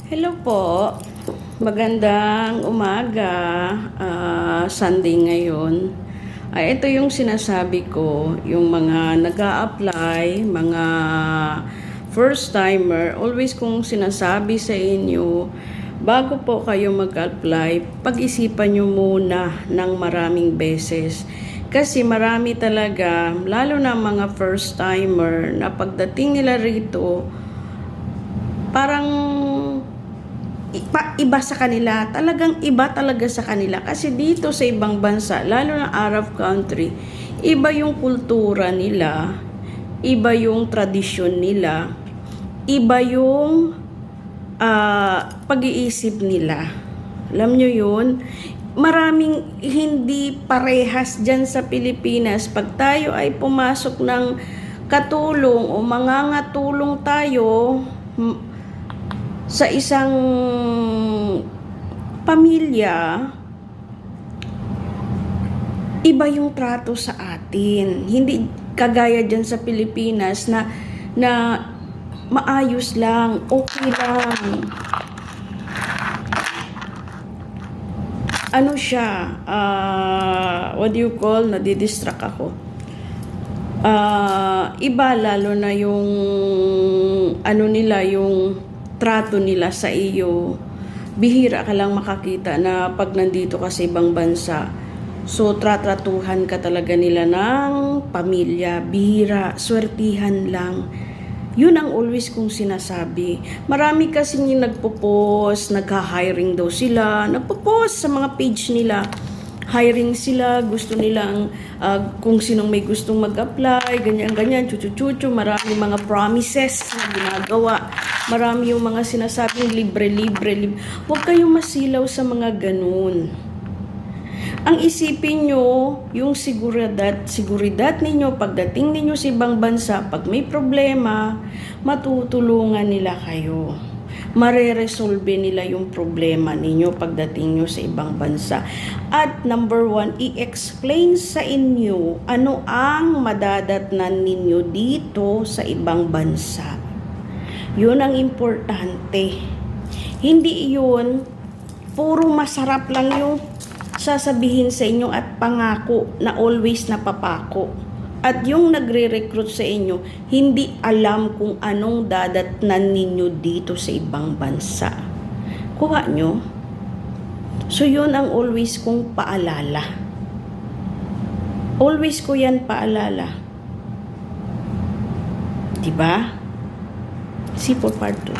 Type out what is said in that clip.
Hello po. Magandang umaga. Sunday ngayon. Ito yung sinasabi ko, yung mga nag-a-apply, mga first timer, always kong sinasabi sa inyo, bago po kayo mag-apply, pag-isipan nyo muna ng maraming beses. Kasi marami talaga, lalo na mga first timer, na pagdating nila rito, parang iba sa kanila, talagang iba talaga sa kanila. Kasi dito sa ibang bansa, lalo na Arab country, iba yung kultura nila, iba yung tradisyon nila, iba yung pag-iisip nila. Alam nyo yun? Maraming hindi parehas dyan sa Pilipinas. Pag tayo ay pumasok ng katulong o mangangatulong tayo sa isang pamilya, iba yung trato sa atin. Hindi kagaya dyan sa Pilipinas na maayos lang, okay lang. Ano siya, what do you call, nadidistract ako. Iba lalo na yung ano nila, yung trato nila sa iyo. Bihira ka lang makakita na pag nandito ka sa ibang bansa, so tratratuhan ka talaga nila ng pamilya. Bihira, swertihan lang. Yun ang always kong sinasabi. Marami kasing yung nagpo-post, nagha-hiring daw sila, nagpo-post sa mga page nila, hiring sila, gusto nilang kung sinong may gustong mag-apply, ganyan-ganyan, chuchu-chuchu, marami mga promises na ginagawa, marami yung mga sinasabing libre. Huwag kayong masilaw sa mga ganun. Ang isipin nyo, yung seguridad ninyo, pagdating ninyo sa ibang bansa, pag may problema, matutulungan nila kayo. Mareresolve nila yung problema ninyo pagdating nyo sa ibang bansa. At number 1, i-explain sa inyo ano ang madadatnan ninyo dito sa ibang bansa. Yun ang importante. Hindi yun puro masarap lang yung sasabihin sa inyo at pangako na always napapako. At yung nagre-recruit sa inyo, hindi alam kung anong dadatnan ninyo dito sa ibang bansa. Kuha nyo. So yun ang always kong paalala. Always ko yan paalala. Diba? See for part 2.